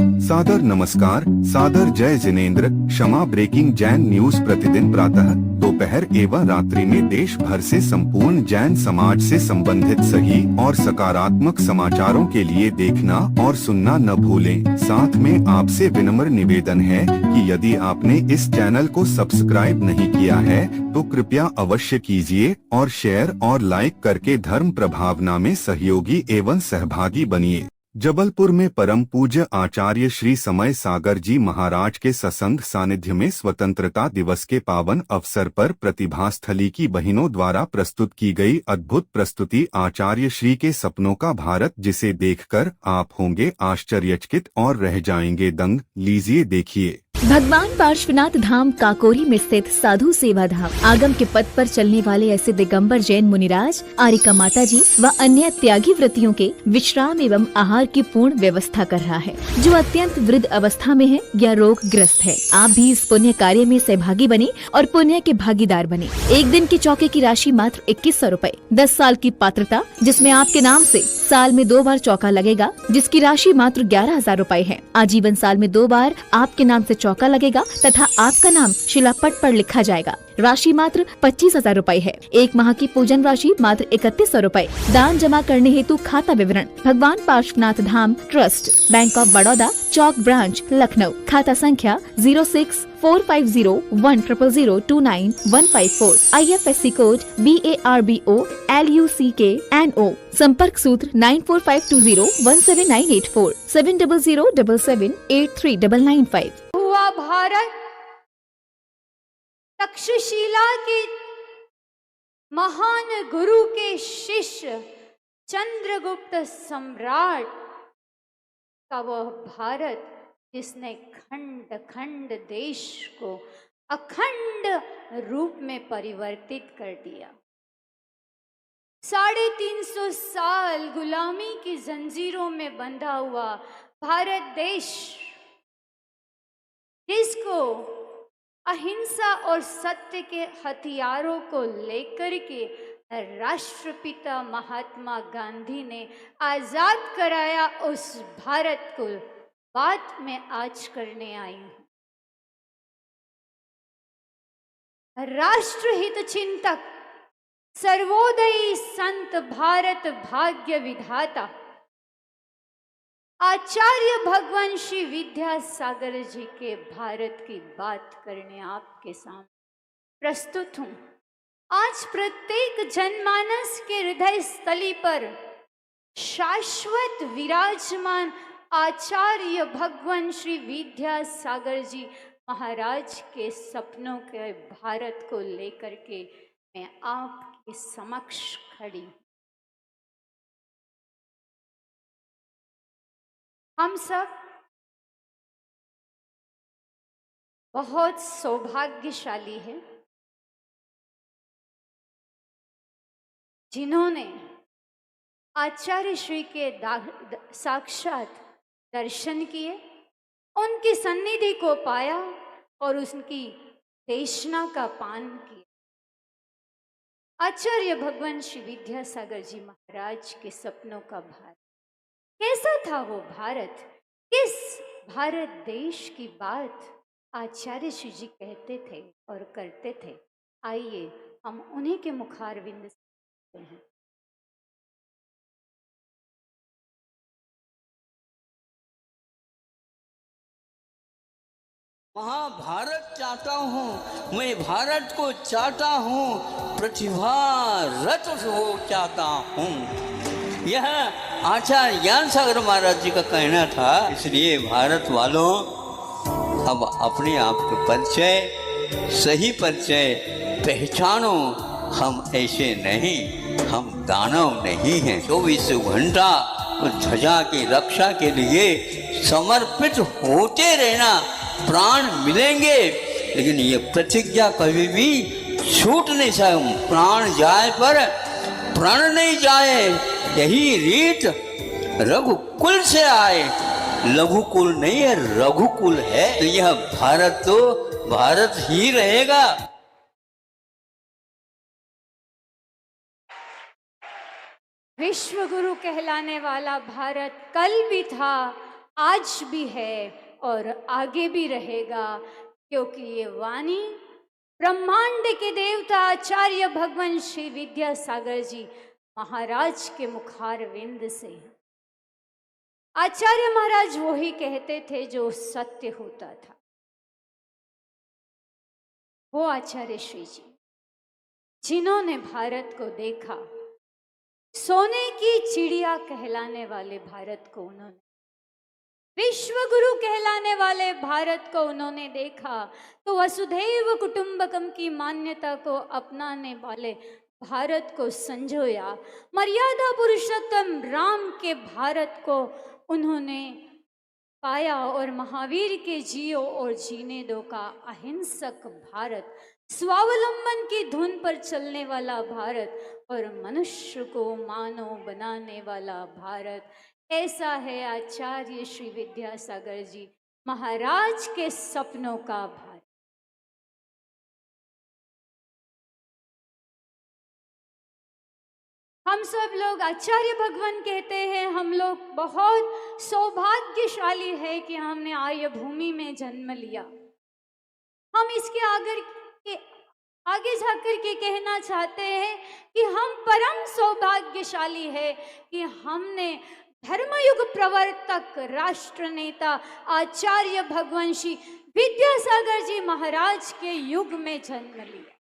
सादर नमस्कार, सादर जय जिनेंद्र। क्षमा ब्रेकिंग जैन न्यूज प्रतिदिन प्रातः, दोपहर एवं रात्रि में देश भर से संपूर्ण जैन समाज से संबंधित सही और सकारात्मक समाचारों के लिए देखना और सुनना न भूलें। साथ में आपसे विनम्र निवेदन है कि यदि आपने इस चैनल को सब्सक्राइब नहीं किया है तो कृपया अवश्य कीजिए और शेयर और लाइक करके धर्म प्रभावना में सहयोगी एवं सहभागी बनिए। जबलपुर में परम पूज्य आचार्य श्री समय सागर जी महाराज के सत्संग सानिध्य में स्वतंत्रता दिवस के पावन अवसर पर प्रतिभा स्थली की बहनों द्वारा प्रस्तुत की गई अद्भुत प्रस्तुति आचार्य श्री के सपनों का भारत, जिसे देखकर आप होंगे आश्चर्यचकित और रह जाएंगे दंग। लीजिए देखिए। भगवान पार्श्वनाथ धाम काकोरी में स्थित साधु सेवा धाम आगम के पथ पर चलने वाले ऐसे दिगंबर जैन मुनिराज, आरिका माता जी व अन्य त्यागी व्रतियों के विश्राम एवं आहार की पूर्ण व्यवस्था कर रहा है, जो अत्यंत वृद्ध अवस्था में है या रोग ग्रस्त है। आप भी इस पुण्य कार्य में सहभागी बने और पुण्य के भागीदार बने। एक दिन के चौके की राशि मात्र 2100 रूपए। 10 साल की पात्रता, जिसमें आपके नाम से साल में 2 बार चौका लगेगा, जिसकी राशि मात्र 11,000 रूपए है। आजीवन साल में 2 बार आपके नाम से चौका लगेगा तथा आपका नाम शिलापट पर लिखा जाएगा। राशि मात्र 25,000 रूपए है। 1 माह की पूजन राशि मात्र 3100 रूपए। दान जमा करने हेतु खाता विवरण Bhagwan Parshvanath Dham trust, bank of Baroda, Chowk branch, Lucknow. खाता संख्या 0645010029,154। IFSC code BARBO LUCKNO। संपर्क सूत्र 9452017984 7007783995। हुआ भारत तक्षशिला के महान गुरु के शिष्य चंद्रगुप्त सम्राट का वह भारत जिसने खंड खंड देश को अखंड रूप में परिवर्तित कर दिया। 350 साल गुलामी की जंजीरों में बंधा हुआ भारत देश, जिसको अहिंसा और सत्य के हथियारों को लेकर के राष्ट्रपिता महात्मा गांधी ने आजाद कराया, उस भारत को बात मैं आज करने आई हूं। राष्ट्रहित चिंतक, सर्वोदयी संत, भारत भाग्य विधाता आचार्य भगवान श्री विद्यासागर जी के भारत की बात करने आपके सामने प्रस्तुत हूं। आज प्रत्येक जनमानस के हृदय स्थली पर शाश्वत विराजमान आचार्य भगवान श्री विद्यासागर जी महाराज के सपनों के भारत को लेकर के मैं आपके समक्ष खड़ी हूं। हम सब बहुत सौभाग्यशाली हैं जिन्होंने आचार्य श्री के साक्षात दर्शन किए, उनकी सन्निधि को पाया और उनकी देशना का पान किया। आचार्य भगवान श्री विद्यासागर जी महाराज के सपनों का भारत कैसा था? वो भारत, किस भारत देश की बात आचार्य श्री जी कहते थे और करते थे? आइए हम उन्हीं के मुखारविंद से सुनते हैं। महाभारत चाहता हूँ, मैं भारत को चाहता हूँ, प्रतिभा रत हो चाहता हूँ। यह आचार्य ज्ञान सागर महाराज जी का कहना था। इसलिए भारत वालों, अब अपने आप का परिचय, सही परिचय पहचानो। हम ऐसे नहीं, हम दानव नहीं हैं। 24 घंटा ध्वजा की रक्षा के लिए समर्पित होते रहना। प्राण मिलेंगे, लेकिन ये प्रतिज्ञा कभी भी छूट नहीं सकती। प्राण जाए पर प्रण नहीं जाए, यही रीत रघुकुल से आए। लघुकुल नहीं है, रघुकुल है। तो यह भारत तो भारत ही रहेगा। विश्व गुरु कहलाने वाला भारत कल भी था, आज भी है और आगे भी रहेगा, क्योंकि ये वाणी ब्रह्मांड के देवता आचार्य भगवान श्री विद्यासागर जी महाराज के मुखार विंद से है। आचार्य महाराज वो ही कहते थे जो सत्य होता था। वो आचार्य श्री जी जिन्होंने भारत को देखा, सोने की चिड़िया कहलाने वाले भारत को उन्होंने, विश्व गुरु कहलाने वाले भारत को उन्होंने देखा, तो वसुधैव कुटुंबकम की मान्यता को अपनाने वाले भारत को संजोया, मर्यादा पुरुषोत्तम राम के भारत को उन्होंने पाया, और महावीर के जियो और जीने दो का अहिंसक भारत, स्वावलंबन की धुन पर चलने वाला भारत और मनुष्य को मानव बनाने वाला भारत, ऐसा है आचार्य श्री विद्यासागर जी महाराज के सपनों का भारत। हम सब लोग आचार्य भगवान कहते हैं, हम लोग बहुत सौभाग्यशाली है कि हमने आर्य भूमि में जन्म लिया। हम इसके आगे जाकर के कहना चाहते हैं कि हम परम सौभाग्यशाली है कि हमने धर्मयुग प्रवर्तक राष्ट्र नेता आचार्य भगवान श्री विद्यासागर जी महाराज के युग में जन्म लिया,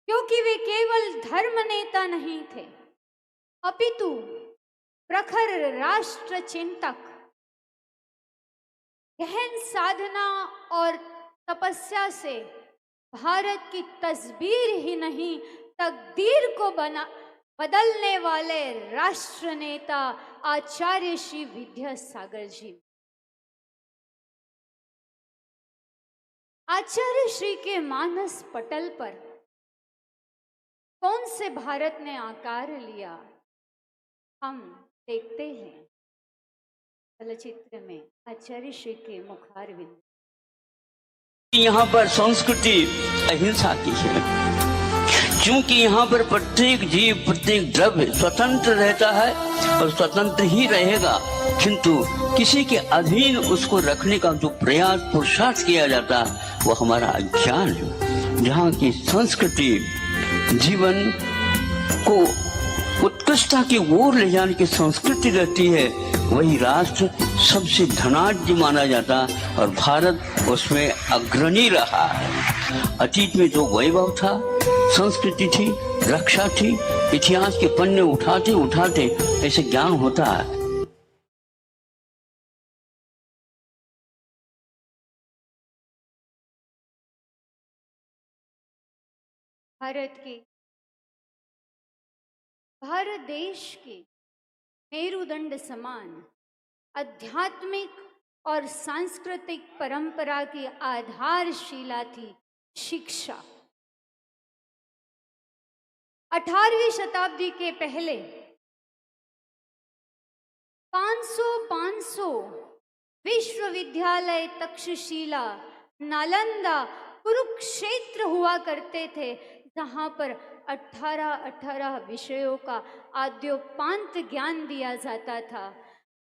क्योंकि वे केवल धर्म नेता नहीं थे, अपितु प्रखर राष्ट्र चिंतक, गहन साधना और तपस्या से भारत की तस्वीर ही नहीं तकदीर को बदलने वाले राष्ट्र नेता आचार्य श्री विद्यासागर जी। आचार्य श्री के मानस पटल पर कौन से भारत ने आकार लिया, हम देखते हैं चलचित्र में आचार्य श्री के मुखार विंद। यहाँ पर संस्कृति अहिंसा की है, क्योंकि यहाँ पर प्रत्येक जीव प्रत्येक द्रव्य स्वतंत्र रहता है और स्वतंत्र ही रहेगा, किंतु किसी के अधीन उसको रखने का जो प्रयास पुरुषार्थ किया जाता है वो हमारा अज्ञान है। जहाँ की संस्कृति जीवन को उत्कृष्टता की ओर ले जाने की संस्कृति रहती है, वही राष्ट्र सबसे धनाढ्य माना जाता और भारत उसमें अग्रणी रहा है। अतीत में जो वैभव था, संस्कृति थी, रक्षा थी, इतिहास के पन्ने उठाते उठाते ऐसे ज्ञान होता है। भारत देश के मेरुदंड समान आध्यात्मिक और सांस्कृतिक परंपरा की आधारशिला थी शिक्षा। 18वीं शताब्दी के पहले 500 विश्वविद्यालय तक्षशिला, नालंदा, कुरुक्षेत्र हुआ करते थे, जहाँ पर 18 विषयों का आद्योपांत ज्ञान दिया जाता था।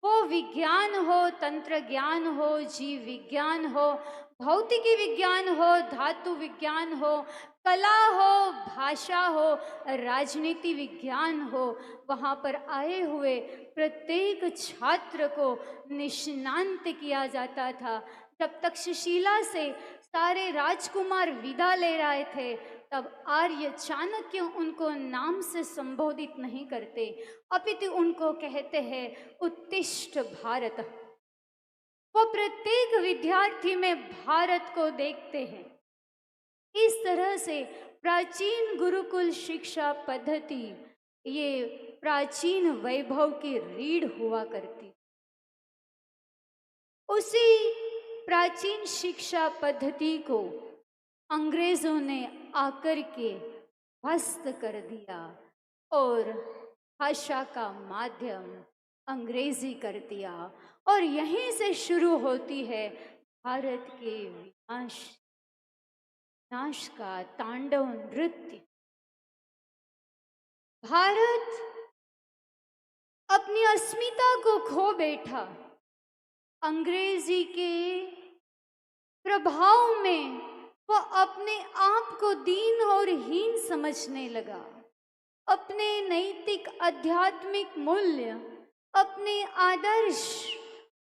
वो विज्ञान हो, तंत्र ज्ञान हो, जीव विज्ञान हो, भौतिकी विज्ञान हो, धातु विज्ञान हो, कला हो, भाषा हो, राजनीति विज्ञान हो, वहाँ पर आए हुए प्रत्येक छात्र को निष्णांत किया जाता था। जब तक्षशिला से सारे राजकुमार विदा ले रहे थे, तब आर्य चाणक्य उनको नाम से संबोधित नहीं करते, अपितु उनको कहते हैं उत्तिष्ठ भारत। वो प्रत्येक विद्यार्थी में भारत को देखते हैं। इस तरह से प्राचीन गुरुकुल शिक्षा पद्धति ये प्राचीन वैभव की रीढ़ हुआ करती। उसी प्राचीन शिक्षा पद्धति को अंग्रेजों ने आकर के ध्वस्त कर दिया और भाषा का माध्यम अंग्रेजी कर दिया, और यहीं से शुरू होती है भारत के विनाश का तांडव नृत्य। भारत अपनी अस्मिता को खो बैठा। अंग्रेजी के प्रभाव में वह अपने आप को दीन और हीन समझने लगा। अपने नैतिक आध्यात्मिक मूल्य, अपने आदर्श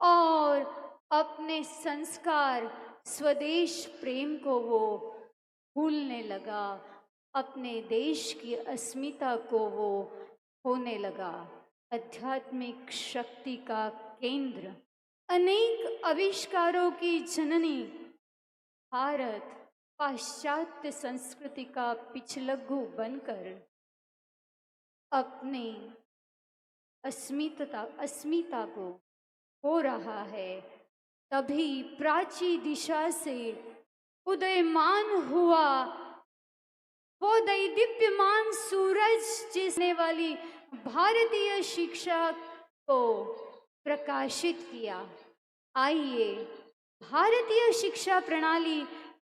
और अपने संस्कार, स्वदेश प्रेम को वो भूलने लगा। अपने देश की अस्मिता को वो खोने लगा। आध्यात्मिक शक्ति का केंद्र, अनेक आविष्कारों की जननी भारत पाश्चात्य संस्कृति का पिछलग्गू बनकर अपनी अस्मिता को हो रहा है। तभी प्राची दिशा से उदयमान हुआ वो दैदीप्यमान सूरज, जिसने वाली भारतीय शिक्षा को प्रकाशित किया। आइए, भारतीय शिक्षा प्रणाली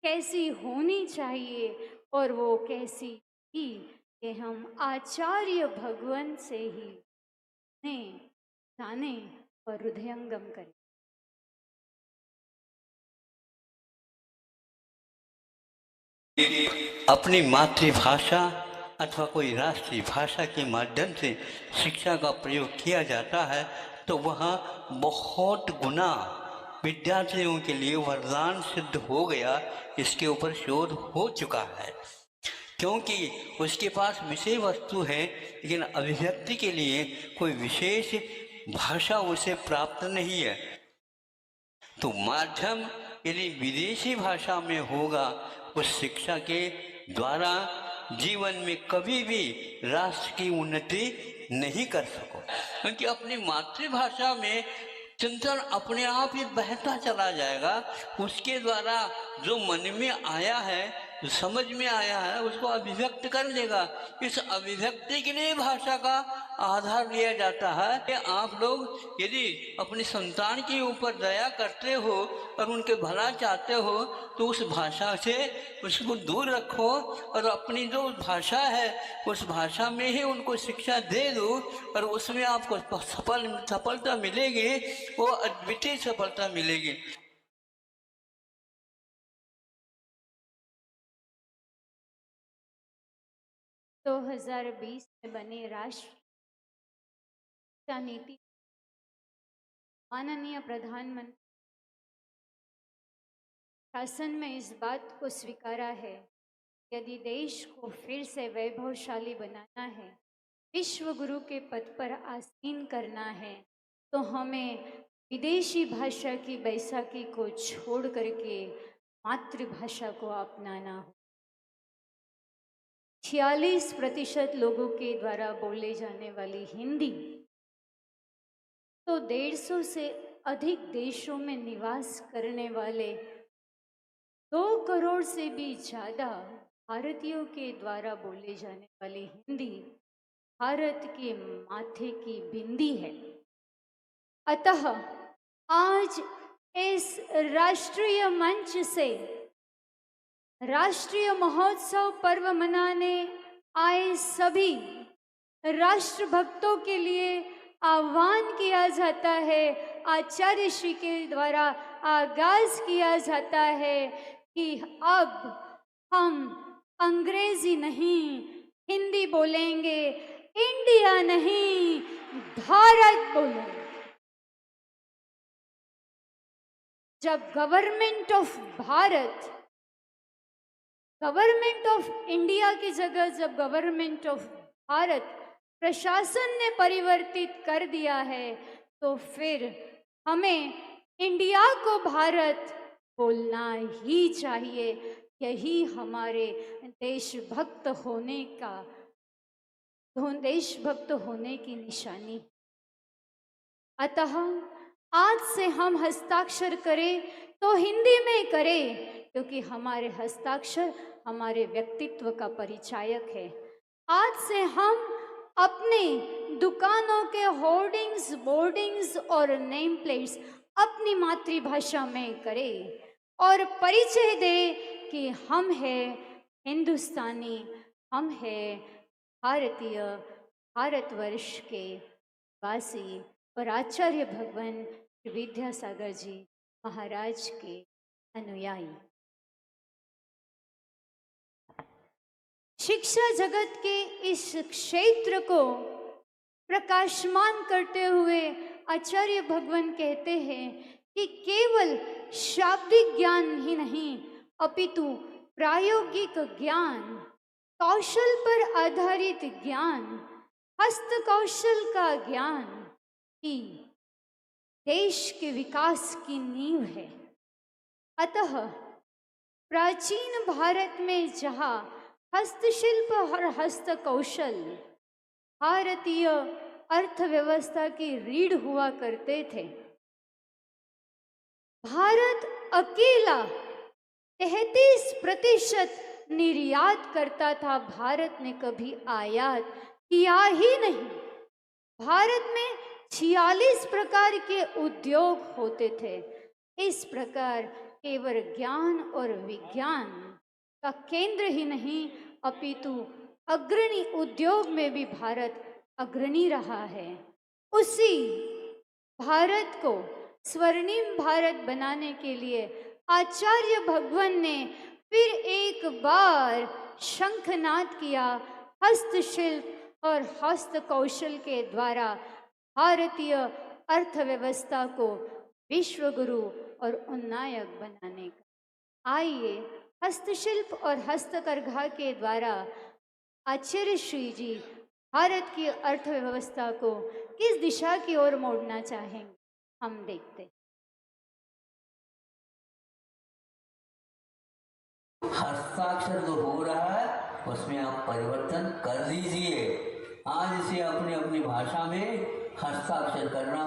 कैसी होनी चाहिए और वो कैसी थी, कि हम आचार्य भगवान से ही जाने और हृदयंगम करें। अपनी मातृभाषा अथवा कोई राष्ट्रीय भाषा के माध्यम से शिक्षा का प्रयोग किया जाता है तो वह बहुत गुना विद्यार्थियों के लिए वरदान सिद्ध हो गया। इसके ऊपर शोध हो चुका है, क्योंकि उसके पास विषय वस्तु है लेकिन अभिव्यक्ति के लिए कोई विशेष भाषा उसे प्राप्त नहीं है। तो माध्यम यदि विदेशी भाषा में होगा, उस शिक्षा के द्वारा जीवन में कभी भी राष्ट्र की उन्नति नहीं कर सको, क्योंकि अपनी मातृभाषा में चिंतन अपने आप ही बहता चला जाएगा। उसके द्वारा जो मन में आया है, जो समझ में आया है, उसको अभिव्यक्त कर लेगा। इस अभिव्यक्ति के लिए भाषा का आधार लिया जाता है कि आप लोग यदि अपनी संतान के ऊपर दया करते हो और उनके भला चाहते हो तो उस भाषा से उसको दूर रखो और अपनी जो भाषा है उस भाषा में ही उनको शिक्षा दे दो और उसमें आपको सफलता मिलेगी, वो अद्वितीय सफलता मिलेगी। 2020 में बने राष्ट्रीय शिक्षा नीति माननीय प्रधानमंत्री शासन में इस बात को स्वीकारा है, यदि देश को फिर से वैभवशाली बनाना है, विश्व गुरु के पद पर आसीन करना है, तो हमें विदेशी भाषा की बैसाखी को छोड़ करके मातृभाषा को अपनाना हो। 46% लोगों के द्वारा बोले जाने वाली हिंदी तो 150 से अधिक देशों में निवास करने वाले 2 करोड़ से भी ज़्यादा भारतीयों के द्वारा बोले जाने वाली हिंदी भारत के माथे की बिंदी है। अतः आज इस राष्ट्रीय मंच से राष्ट्रीय महोत्सव पर्व मनाने आए सभी राष्ट्र भक्तों के लिए आह्वान किया जाता है, आचार्य श्री के द्वारा आगाज किया जाता है कि अब हम अंग्रेजी नहीं हिंदी बोलेंगे, इंडिया नहीं भारत बोलेंगे। जब गवर्नमेंट ऑफ इंडिया की जगह जब गवर्नमेंट ऑफ भारत प्रशासन ने परिवर्तित कर दिया है, तो फिर हमें इंडिया को भारत बोलना ही चाहिए। यही हमारे देशभक्त होने की निशानी। अतः आज से हम हस्ताक्षर करें तो हिंदी में करें, क्योंकि हमारे हस्ताक्षर हमारे व्यक्तित्व का परिचायक है। आज से हम अपने दुकानों के होर्डिंग्स, बोर्डिंग्स और नेम प्लेट्स अपनी मातृभाषा में करें और परिचय दें कि हम हैं हिंदुस्तानी, हम हैं भारतीय, भारतवर्ष के वासी और आचार्य भगवान विद्यासागर जी महाराज के अनुयायी। शिक्षा जगत के इस क्षेत्र को प्रकाशमान करते हुए आचार्य भगवान कहते हैं कि केवल शाब्दिक ज्ञान ही नहीं अपितु प्रायोगिक ज्ञान, कौशल पर आधारित ज्ञान, हस्त कौशल का ज्ञान ही देश के विकास की नींव है। अतः प्राचीन भारत में जहाँ हस्तशिल्प और हस्त कौशल भारतीय अर्थव्यवस्था की रीढ़ हुआ करते थे, भारत अकेला 33% निर्यात करता था। भारत ने कभी आयात किया ही नहीं। भारत में 46 प्रकार के उद्योग होते थे। इस प्रकार केवल ज्ञान और विज्ञान का केंद्र ही नहीं अपितु अग्रणी उद्योग में भी भारत अग्रणी रहा है। उसी भारत को स्वर्णिम भारत बनाने के लिए आचार्य भगवान ने फिर एक बार शंखनाद किया। हस्तशिल्प और हस्त कौशल के द्वारा भारतीय अर्थव्यवस्था को विश्व गुरु और उन्नायक बनाने का। आइए हस्तशिल्प और हस्तकरघा के द्वारा आचार्य श्री जी भारत की अर्थव्यवस्था को किस दिशा की ओर मोड़ना चाहेंगे, हम देखते। हस्ताक्षर जो हो रहा है उसमें आप परिवर्तन कर दीजिए। आज इसे अपनी अपनी भाषा में हस्ताक्षर करना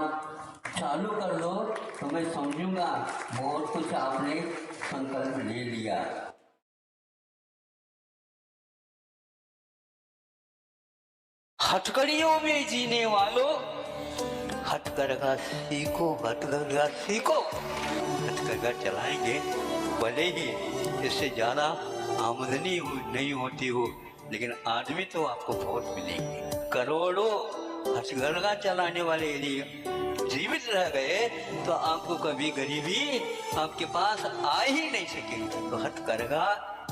चालू कर दो तो मैं समझूंगा बहुत कुछ आपने संकल्प ले लिया। हथकड़ियों में जीने वालों, हथकरघा सीखो, हथकरघा सीखो। हथकरघा चलाएंगे भले ही इससे ज़्यादा आमदनी नहीं होती हो, लेकिन आदमी तो आपको बहुत मिलेंगे। करोड़ों हथकरघा चलाने वाले यदि जीवित रह गए तो आपको कभी गरीबी आपके पास आ ही नहीं सकेगी। तो हथकरघा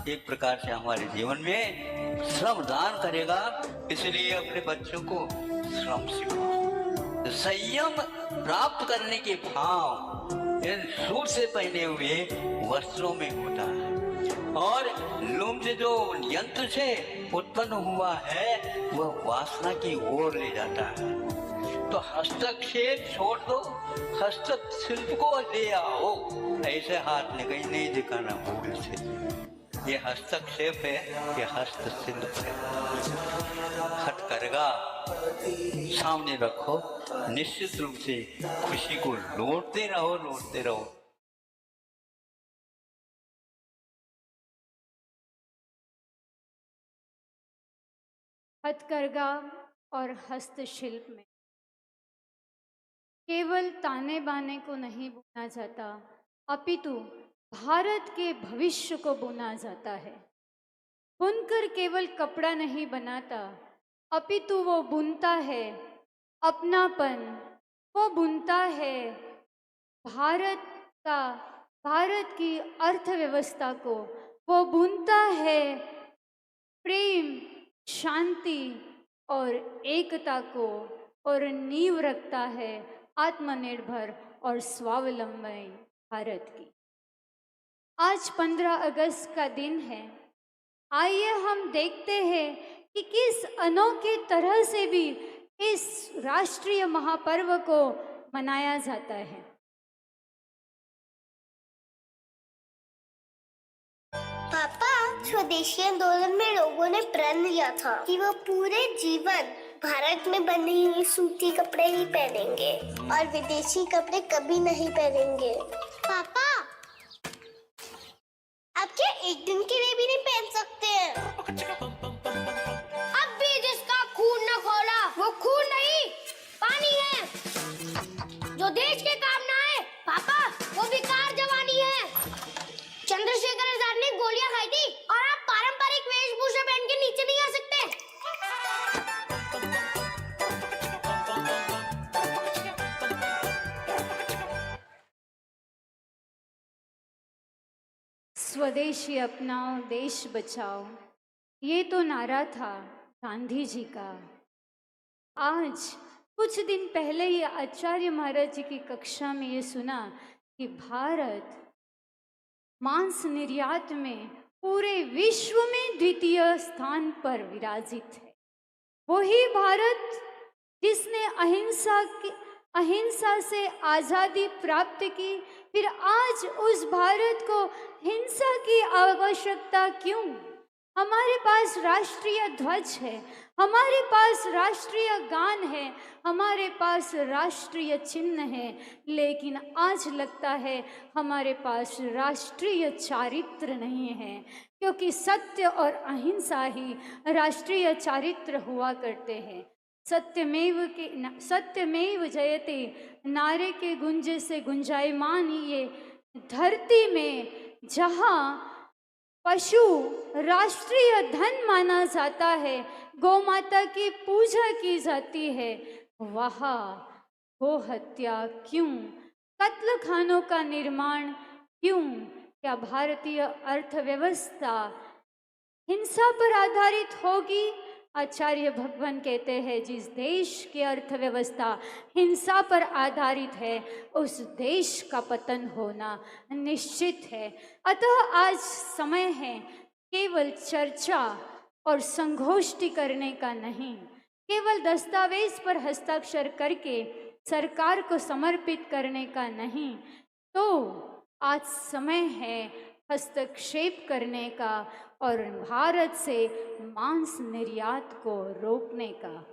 एक प्रकार से हमारे जीवन में श्रम दान करेगा। इसलिए अपने बच्चों को श्रम सिखाओ। संयम प्राप्त करने के भाव इन सूट से पहने हुए वस्त्रों में होता है, और लोम से जो यंत्र से उत्पन्न हुआ है वह वासना की ओर ले जाता है। तो हस्तक्षेप छोड़ दो, हस्तशिल्प को ले आओ। ऐसे हाथ ने कहीं नहीं दिखाना भूल से। ये हस्तक्षेप है, ये हस्तशिल्प है। हथकरघा सामने रखो, निश्चित रूप से खुशी को लौटते रहो, लौटते रहो। हथकरघा और हस्तशिल्प में केवल ताने बाने को नहीं बुना जाता, अपितु भारत के भविष्य को बुना जाता है। बुनकर केवल कपड़ा नहीं बनाता, अपितु वो बुनता है अपनापन, वो बुनता है भारत की अर्थव्यवस्था को, वो बुनता है प्रेम, शांति और एकता को, और नींव रखता है आत्मनिर्भर और स्वावलंबी भारत की। आज 15 अगस्त का दिन है। आइए हम देखते हैं कि किस अनोखी तरह से भी इस राष्ट्रीय महापर्व को मनाया जाता है। पापा, स्वदेशी आंदोलन में लोगों ने प्रण लिया था कि वो पूरे जीवन भारत में बनी हुई सूती कपड़े ही पहनेंगे और विदेशी कपड़े कभी नहीं पहनेंगे। पापा, आप क्या एक दिन के लिए भी नहीं पहन सकते हैं? अब भी जिसका खून न खोला वो खून नहीं, पानी है। जो देश के काम ना आए पापा, वो बेकार जवानी है। चंद्रशेखर आजाद ने गोलियां खाई थी और आप पारंपरिक वेशभूषा पहन के नीचे नहीं आ सकते। स्वदेशी अपनाओ देश बचाओ, ये तो नारा था गांधी जी का। आज कुछ दिन पहले ही आचार्य महाराज जी की कक्षा में ये सुना कि भारत मांस निर्यात में पूरे विश्व में द्वितीय स्थान पर विराजित है। वही भारत जिसने अहिंसा से आज़ादी प्राप्त की, फिर आज उस भारत को हिंसा की आवश्यकता क्यों? हमारे पास राष्ट्रीय ध्वज है, हमारे पास राष्ट्रीय गान है, हमारे पास राष्ट्रीय चिन्ह है, लेकिन आज लगता है हमारे पास राष्ट्रीय चारित्र नहीं है, क्योंकि सत्य और अहिंसा ही राष्ट्रीय चारित्र हुआ करते हैं। सत्यमेव जयते नारे के गुंजे से गुंजायमान ये धरती में जहाँ पशु राष्ट्रीय धन माना जाता है, गौ माता की पूजा की जाती है, वहाँ गो हत्या क्यों? कत्ल खानों का निर्माण क्यों? क्या भारतीय अर्थव्यवस्था हिंसा पर आधारित होगी? आचार्य भगवान कहते हैं जिस देश की अर्थव्यवस्था हिंसा पर आधारित है, उस देश का पतन होना निश्चित है। अतः आज समय है केवल चर्चा और संगोष्ठी करने का नहीं, केवल दस्तावेज पर हस्ताक्षर करके सरकार को समर्पित करने का नहीं, तो आज समय है हस्तक्षेप करने का और भारत से मांस निर्यात को रोकने का।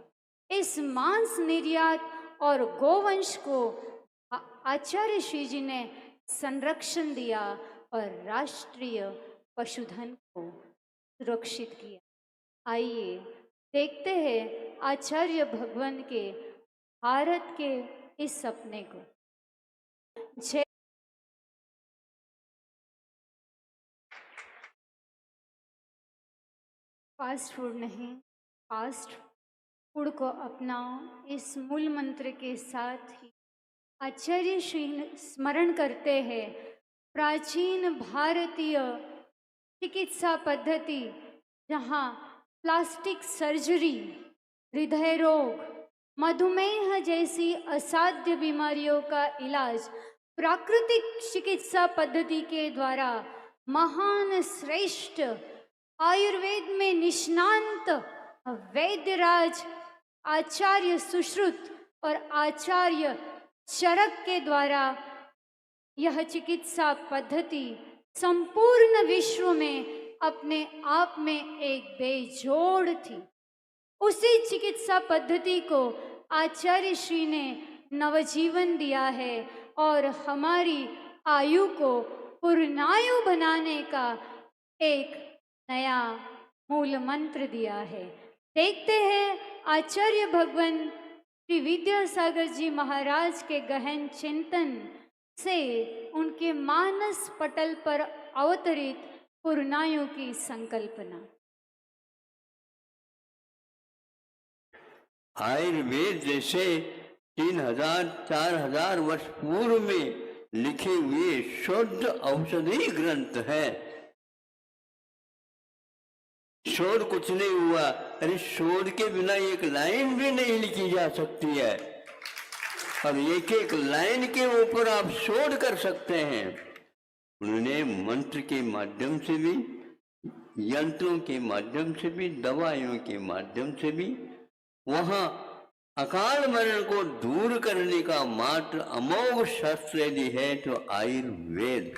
इस मांस निर्यात और गोवंश को आचार्य श्री जी ने संरक्षण दिया और राष्ट्रीय पशुधन को सुरक्षित किया। आइए देखते हैं आचार्य भगवान के भारत के इस सपने को। जय फास्ट फूड नहीं, फास्ट फूड को अपनाओ, इस मूल मंत्र के साथ ही आचार्य श्री स्मरण करते हैं प्राचीन भारतीय चिकित्सा पद्धति, जहाँ प्लास्टिक सर्जरी, हृदय रोग, मधुमेह जैसी असाध्य बीमारियों का इलाज प्राकृतिक चिकित्सा पद्धति के द्वारा महान श्रेष्ठ आयुर्वेद में निष्णांत वैद्यराज आचार्य सुश्रुत और आचार्य चरक के द्वारा यह चिकित्सा पद्धति संपूर्ण विश्व में अपने आप में एक बेजोड़ थी। उसी चिकित्सा पद्धति को आचार्य श्री ने नवजीवन दिया है और हमारी आयु को पूर्णायु बनाने का एक नया मूल मंत्र दिया है। देखते हैं आचार्य भगवान श्री विद्यासागर जी महाराज के गहन चिंतन से उनके मानस पटल पर अवतरित पूर्णायु की संकल्पना। आयुर्वेद जैसे 3000-4000 वर्ष पूर्व में लिखे हुए शुद्ध औषधि ग्रंथ है। शोध कुछ नहीं हुआ, अरे शोध के बिना एक लाइन भी नहीं लिखी जा सकती है, और एक एक लाइन के ऊपर आप शोध कर सकते हैं। उन्होंने मंत्र के माध्यम से भी, यंत्रों के माध्यम से भी, दवाइयों के माध्यम से भी वहां अकाल मरण को दूर करने का मात्र अमोघ शस्त्र यदि है तो आयुर्वेद।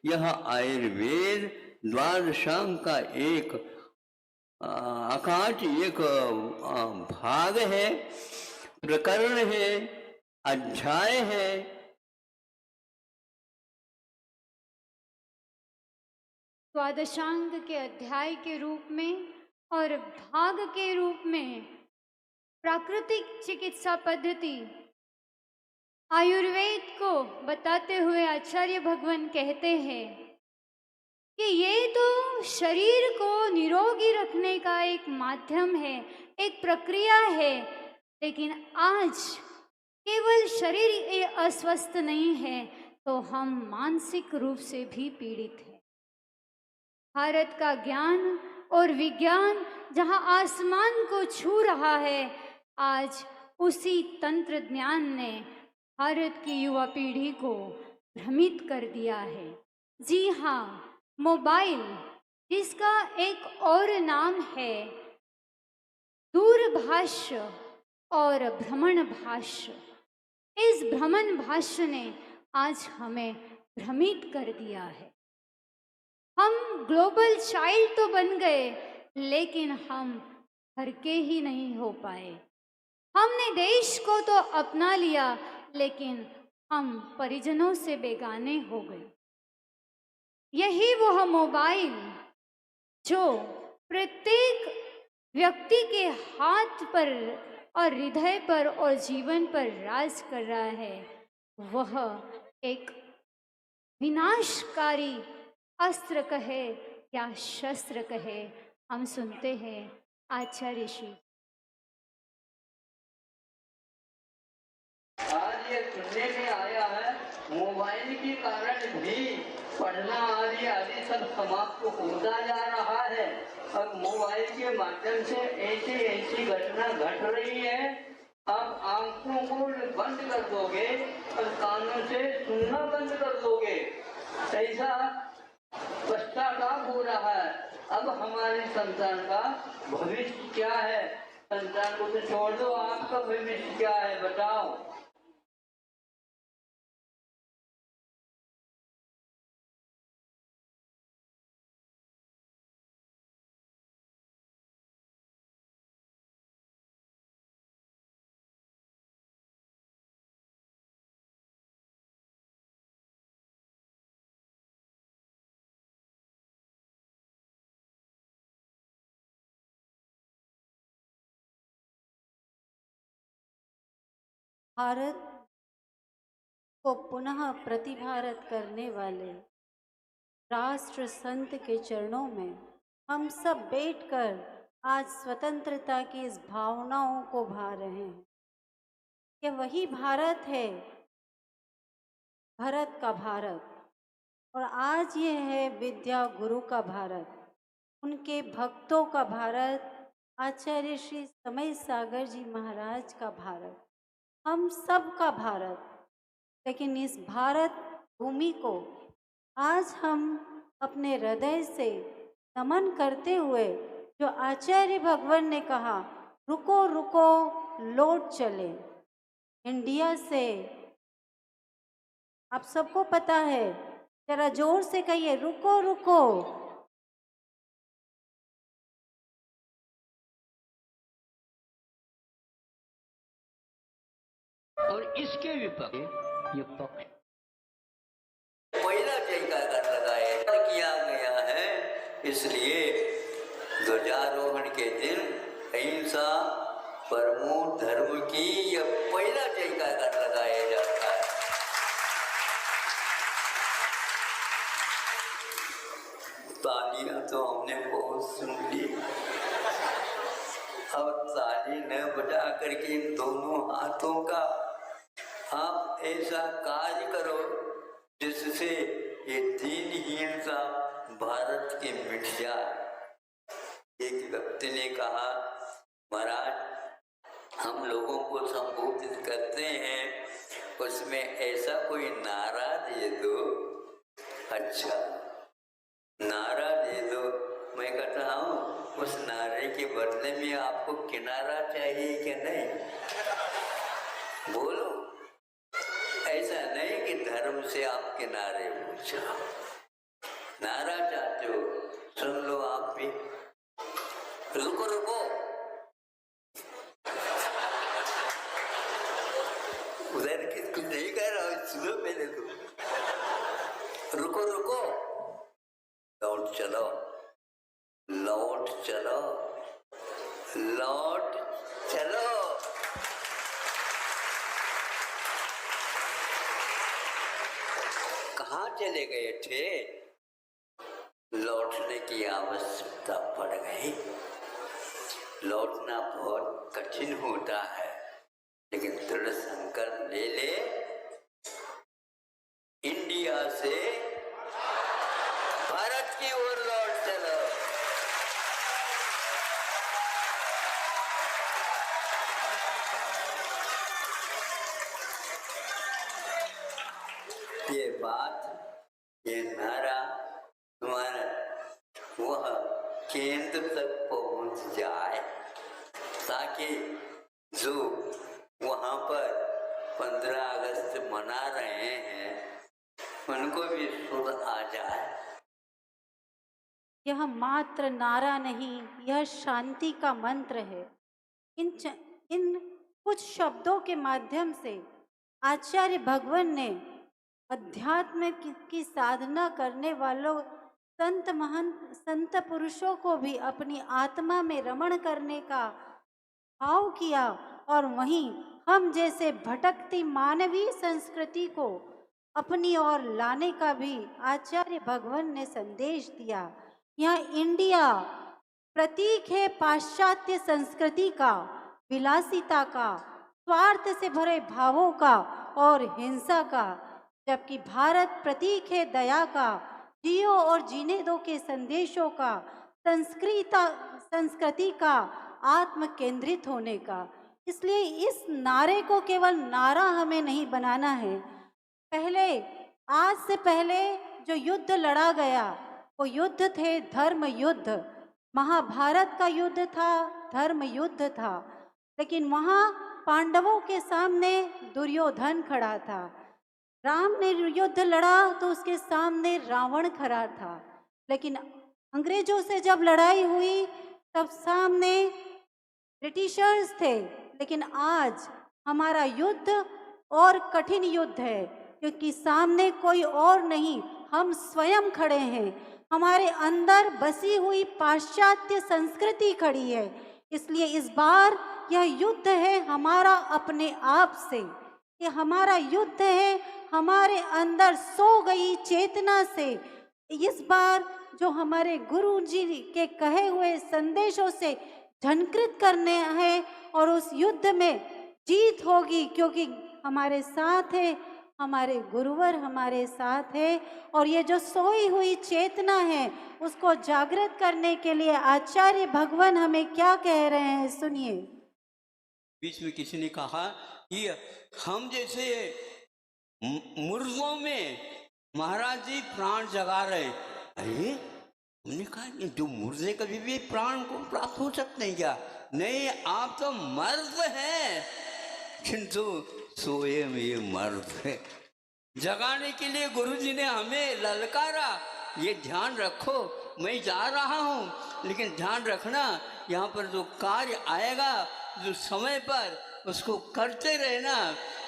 यह आयुर्वेद द्वादशांग का एक आकाश, एक भाग है, प्रकरण है, अध्याय है। द्वादशांग के अध्याय के रूप में और भाग के रूप में प्राकृतिक चिकित्सा पद्धति आयुर्वेद को बताते हुए आचार्य भगवान कहते हैं कि ये तो शरीर को निरोगी रखने का एक माध्यम है, एक प्रक्रिया है, लेकिन आज केवल शरीर ये अस्वस्थ नहीं है तो हम मानसिक रूप से भी पीड़ित हैं। भारत का ज्ञान और विज्ञान जहां आसमान को छू रहा है, आज उसी तंत्र ज्ञान ने भारत की युवा पीढ़ी को भ्रमित कर दिया है। जी हाँ, मोबाइल, जिसका एक और नाम है दूरभाष्य और भ्रमण भाष्य, इस भ्रमण भाष्य ने आज हमें भ्रमित कर दिया है। हम ग्लोबल चाइल्ड तो बन गए, लेकिन हम घर के ही नहीं हो पाए। हमने देश को तो अपना लिया, लेकिन हम परिजनों से बेगाने हो गए। यही वह मोबाइल जो प्रत्येक व्यक्ति के हाथ पर और हृदय पर और जीवन पर राज कर रहा है, वह एक विनाशकारी अस्त्र कहे या शस्त्र कहे, हम सुनते हैं आचार्य श्री। आज ये सुनने में आया है मोबाइल के कारण भी पढ़ना आदि सब समाप्त होता जा रहा है। अब मोबाइल के माध्यम से ऐसी घटना घट रही है। अब आंखों को बंद कर दोगे और कानों से सुनना बंद कर दोगे, ऐसा पश्चाताप हो रहा है। अब हमारे संतान का भविष्य क्या है? संतान को तो छोड़ दो, आपका भविष्य क्या है बताओ। भारत को पुनः प्रतिभारत करने वाले राष्ट्र संत के चरणों में हम सब बैठकर आज स्वतंत्रता की इस भावनाओं को भा रहे हैं। ये वही भारत है, भरत का भारत, और आज ये है विद्या गुरु का भारत, उनके भक्तों का भारत, आचार्य श्री समय सागर जी महाराज का भारत, हम सब का भारत। लेकिन इस भारत भूमि को आज हम अपने हृदय से नमन करते हुए, जो आचार्य भगवान ने कहा रुको रुको लौट चले, इंडिया से, आप सबको पता है, जरा जोर से कहिए रुको रुको। और इसके विपक्ष ये पक्ष पहला जयकार लगाया किया गया है। इसलिए ध्वजारोहण के दिन अहिंसा परमो धर्म की यह पहला जयकार लगाया जाता है। तालियां तो हमने बहुत सुन ली, अब ताली न बजा करके इन दोनों हाथों का आप ऐसा कार्य करो जिससे ये दीनहीनता भारत की मिट जाए। एक व्यक्ति ने कहा महाराज हम लोगों को संबोधित करते हैं, उसमें ऐसा कोई नारा दे दो। अच्छा नारा दे दो। मैं कहता हूँ उस नारे के बदले में आपको किनारा चाहिए कि नहीं? बोलो। ऐसा नहीं कि धर्म से आप किनारे हो जाओ। नारा चाहते हो सुन लो आप भी। रुको रुको, उधर कुछ नहीं कह रहा हूँ, सुनो पहले तो। रुको रुको, लौट चलो, लौट चलो, लौट चलो। कहाँ चले गए थे? लौटने की आवश्यकता पड़ गई। लौटना बहुत कठिन होता है, लेकिन दृढ़ संकल्प ले ले, इंडिया से भारत की ओर लौट चलो। ये बात, ये नारा तुम्हारा वह केंद्र तक पहुंच जाए, ताकि जो वहां पर 15 अगस्त मना रहे हैं उनको भी सुध आ जाए। यह मात्र नारा नहीं, यह शांति का मंत्र है। इन कुछ शब्दों के माध्यम से आचार्य भगवान ने अध्यात्म की साधना करने वालों संत पुरुषों को भी अपनी आत्मा में रमण करने का भाव किया, और वहीं हम जैसे भटकती मानवीय संस्कृति को अपनी ओर लाने का भी आचार्य भगवान ने संदेश दिया। यह इंडिया प्रतीक है पाश्चात्य संस्कृति का, विलासिता का, स्वार्थ से भरे भावों का और हिंसा का, जबकि भारत प्रतीक है दया का, जियो और जीने दो के संदेशों का, संस्कृति का, आत्म केंद्रित होने का। इसलिए इस नारे को केवल नारा हमें नहीं बनाना है। आज से पहले जो युद्ध लड़ा गया वो युद्ध थे धर्म युद्ध। महाभारत का युद्ध था, धर्म युद्ध था, लेकिन वहाँ पांडवों के सामने दुर्योधन खड़ा था। राम ने युद्ध लड़ा तो उसके सामने रावण खड़ा था। लेकिन अंग्रेजों से जब लड़ाई हुई तब सामने ब्रिटिशर्स थे। लेकिन आज हमारा युद्ध और कठिन युद्ध है, क्योंकि सामने कोई और नहीं, हम स्वयं खड़े हैं। हमारे अंदर बसी हुई पाश्चात्य संस्कृति खड़ी है। इसलिए इस बार यह युद्ध है हमारा अपने आप से। ये हमारा युद्ध है हमारे अंदर सो गई चेतना से। इस बार जो हमारे गुरु जी के कहे हुए संदेशों से झंकृत करने हैं, और उस युद्ध में जीत होगी, क्योंकि हमारे साथ है, हमारे गुरुवर हमारे साथ है। और ये जो सोई हुई चेतना है उसको जागृत करने के लिए आचार्य भगवान हमें क्या कह रहे हैं, सुनिए। बीच में किसी ने कहा कि हम जैसे मुर्गों में महाराज जी प्राण जगा रहे। अरे हमने कहा ये जो मुर्गे कभी भी प्राण को प्राप्त हो सकते हैं क्या? नहीं, आप तो मर्द हैं, किंतु सोए में ये मर्द है। जगाने के लिए गुरुजी ने हमें ललकारा, ये ध्यान रखो मैं जा रहा हूँ, लेकिन ध्यान रखना यहाँ पर जो कार्य आएगा जो समय पर उसको करते रहना,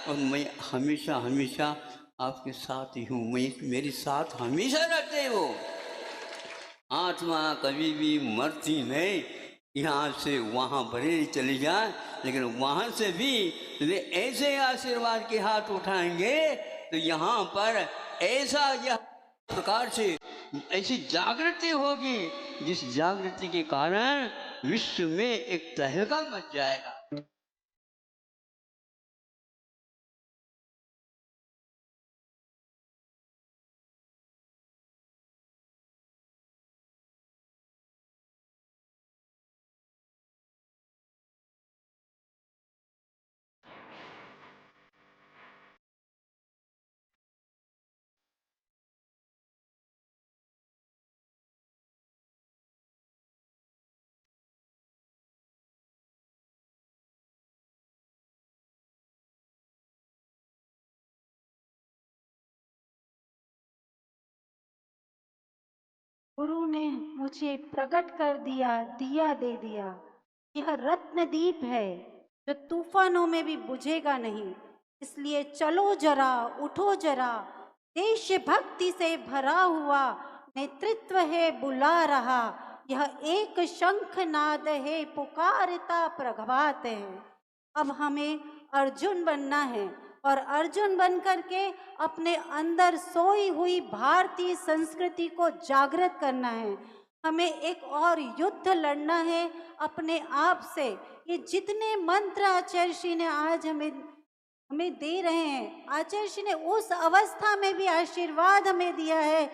और मैं हमेशा हमेशा आपके साथ ही हूँ। मेरे साथ हमेशा रहते हो। आत्मा कभी भी मरती नहीं। यहाँ से वहाँ भरे चली जाए, लेकिन वहाँ से भी वे ऐसे आशीर्वाद के हाथ उठाएंगे तो यहाँ पर ऐसा यह प्रकार से ऐसी जागृति होगी, जिस जागृति के कारण विश्व में एक तहलका मच जाएगा। गुरु ने मुझे प्रकट कर दिया, दिया दे दिया। यह रत्नदीप है जो तूफानों में भी बुझेगा नहीं। इसलिए चलो जरा, उठो जरा, देशभक्ति से भरा हुआ नेतृत्व है बुला रहा। यह एक शंखनाद है पुकारता प्रभात है। अब हमें अर्जुन बनना है, और अर्जुन बन करके अपने अंदर सोई हुई भारतीय संस्कृति को जागृत करना है। हमें एक और युद्ध लड़ना है अपने आप से। ये जितने मंत्र आचार्य श्री ने आज हमें हमें दे रहे हैं। आचार्य श्री ने उस अवस्था में भी आशीर्वाद हमें दिया है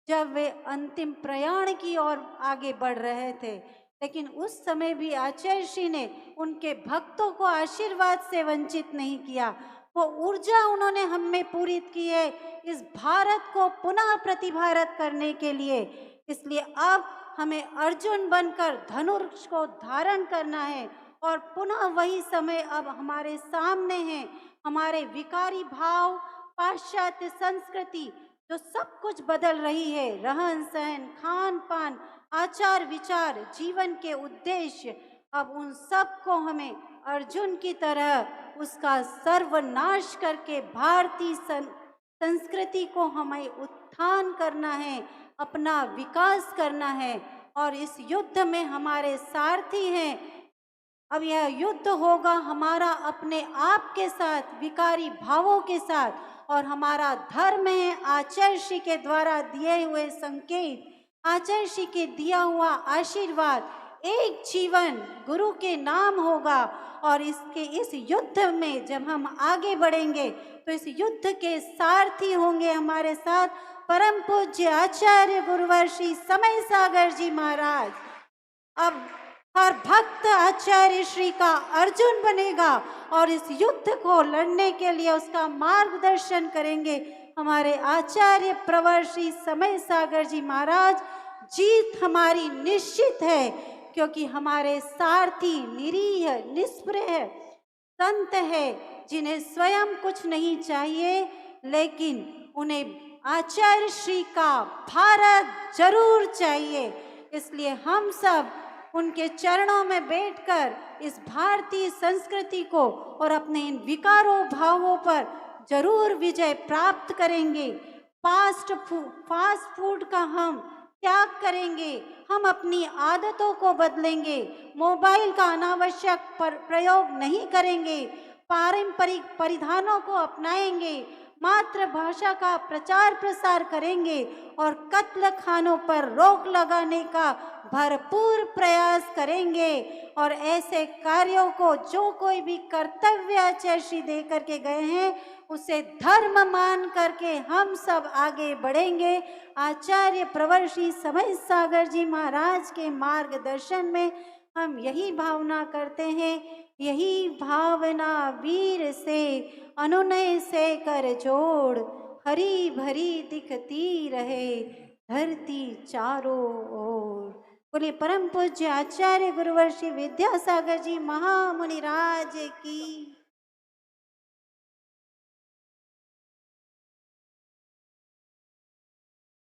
जब वे अंतिम प्रयाण की ओर आगे बढ़ रहे थे, लेकिन उस समय भी आचार्य श्री ने उनके भक्तों को आशीर्वाद से वंचित नहीं किया। वो ऊर्जा उन्होंने हम में पूरित की है इस भारत को पुनः प्रतिभारत करने के लिए। इसलिए अब हमें अर्जुन बनकर धनुष को धारण करना है और पुनः वही समय अब हमारे सामने है। हमारे विकारी भाव, पाश्चात्य संस्कृति जो सब कुछ बदल रही है, रहन सहन, खान पान, आचार विचार, जीवन के उद्देश्य, अब उन सब को हमें अर्जुन की तरह उसका सर्वनाश करके भारतीय संस्कृति को हमें उत्थान करना है, अपना विकास करना है। और इस युद्ध में हमारे सारथी हैं। अब यह युद्ध होगा हमारा अपने आप के साथ, विकारी भावों के साथ, और हमारा धर्म है आचार्य श्री के द्वारा दिए हुए संकेत, आचार्य श्री के दिया हुआ आशीर्वाद, एक जीवन गुरु के नाम होगा। और इस युद्ध में जब हम आगे बढ़ेंगे तो इस युद्ध के सारथी होंगे हमारे साथ परम पूज्य आचार्य गुरुवर श्री समय सागर जी महाराज। अब हर भक्त आचार्य श्री का अर्जुन बनेगा और इस युद्ध को लड़ने के लिए उसका मार्गदर्शन करेंगे हमारे आचार्य प्रवर श्री समय सागर जी महाराज। जीत हमारी निश्चित है, क्योंकि हमारे सारथी निरीह निष्प्रह संत है जिन्हें स्वयं कुछ नहीं चाहिए, लेकिन उन्हें आचार्य श्री का भारत जरूर चाहिए। इसलिए हम सब उनके चरणों में बैठकर इस भारतीय संस्कृति को और अपने इन विकारों भावों पर जरूर विजय प्राप्त करेंगे। फास्ट फूड का हम त्याग करेंगे, हम अपनी आदतों को बदलेंगे, मोबाइल का अनावश्यक प्रयोग नहीं करेंगे, पारंपरिक परिधानों को अपनाएंगे, मातृभाषा का प्रचार प्रसार करेंगे और कत्ल खानों पर रोक लगाने का भरपूर प्रयास करेंगे। और ऐसे कार्यों को जो कोई भी कर्तव्य आचार्य श्री दे करके गए हैं उसे धर्म मान करके हम सब आगे बढ़ेंगे। आचार्य प्रवर श्री समय सागर जी महाराज के मार्गदर्शन में हम यही भावना करते हैं, यही भावना वीर से अनुनय से कर जोड़, हरी भरी दिखती रहे धरती चारों ओर। बोले परम पूज्य आचार्य गुरुवर श्री विद्यासागर जी महामुनि राज की।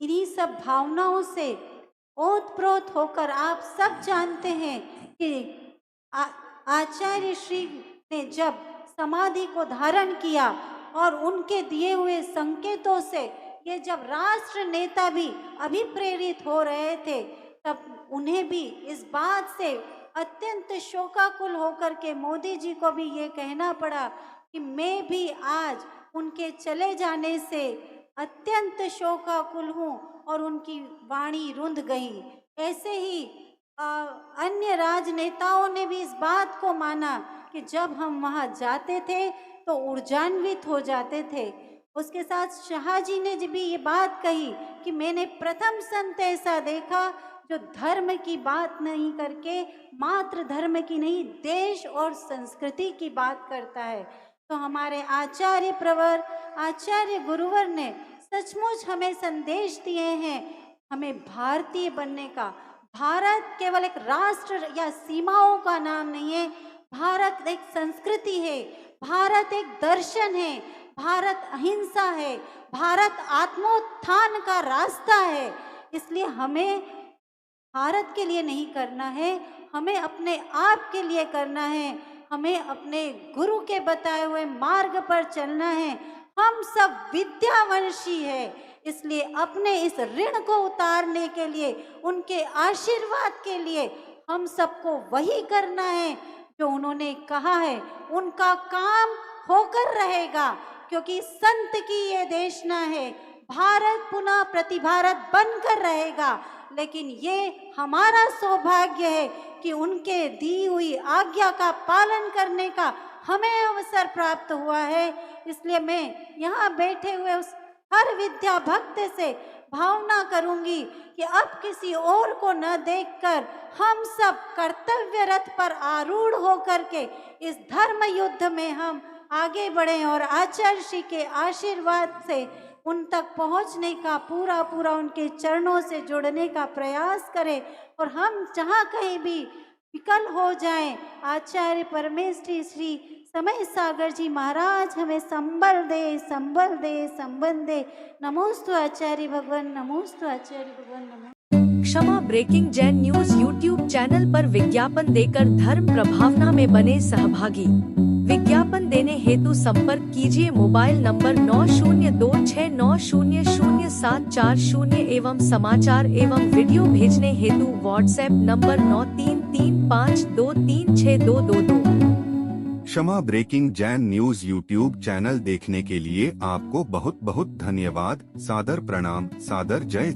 इन्हीं सब भावनाओं से ओतप्रोत होकर आप सब जानते हैं कि आचार्य श्री ने जब समाधि को धारण किया और उनके दिए हुए संकेतों से ये जब राष्ट्र नेता भी अभिप्रेरित हो रहे थे, तब उन्हें भी इस बात से अत्यंत शोकाकुल होकर के मोदी जी को भी ये कहना पड़ा कि मैं भी आज उनके चले जाने से अत्यंत शोकाकुल हूँ और उनकी वाणी रुंध गई। ऐसे ही अन्य राजनेताओं ने भी इस बात को माना कि जब हम वहाँ जाते थे तो ऊर्जान्वित हो जाते थे। उसके साथ शाह जी ने भी ये बात कही कि मैंने प्रथम संत ऐसा देखा जो धर्म की बात नहीं करके मात्र धर्म की नहीं, देश और संस्कृति की बात करता है। तो हमारे आचार्य प्रवर, आचार्य गुरुवर ने सचमुच हमें संदेश दिए हैं हमें भारतीय बनने का। भारत केवल एक राष्ट्र या सीमाओं का नाम नहीं है, भारत एक संस्कृति है, भारत एक दर्शन है, भारत अहिंसा है, भारत आत्मोत्थान का रास्ता है। इसलिए हमें भारत के लिए नहीं करना है, हमें अपने आप के लिए करना है, हमें अपने गुरु के बताए हुए मार्ग पर चलना है। हम सब विद्यावंशी है, इसलिए अपने इस ऋण को उतारने के लिए, उनके आशीर्वाद के लिए हम सबको वही करना है जो उन्होंने कहा है। उनका काम होकर रहेगा, क्योंकि संत की ये देशना है, भारत पुनः प्रतिभारत बनकर रहेगा। लेकिन ये हमारा सौभाग्य है कि उनके दी हुई आज्ञा का पालन करने का हमें अवसर प्राप्त हुआ है। इसलिए मैं यहाँ बैठे हुए उस हर विद्या भक्त से भावना करूंगी कि अब किसी और को न देखकर हम सब कर्तव्य रथ पर आरूढ़ होकर के इस धर्म युद्ध में हम आगे बढ़ें और आचार्य श्री के आशीर्वाद से उन तक पहुंचने का पूरा उनके चरणों से जुड़ने का प्रयास करें। और हम जहाँ कहीं भी विकल हो जाएं, आचार्य परमेश्वरी श्री समय सागर जी महाराज हमें संबल दे। नमोस्तु आचार्य भगवान, नमोस्तु आचार्य भगवान, नमो। क्षमा breaking Jain news YouTube channel पर विज्ञापन देकर धर्म प्रभावना में बने सहभागी। विज्ञापन देने हेतु संपर्क कीजिए मोबाइल नंबर 9026900740 एवं समाचार एवं वीडियो भेजने हेतु व्हाट्सएप नंबर 9335236222। क्षमा breaking Jain news YouTube channel देखने के लिए आपको बहुत बहुत धन्यवाद। सादर प्रणाम, सादर जय जिनेंद्र।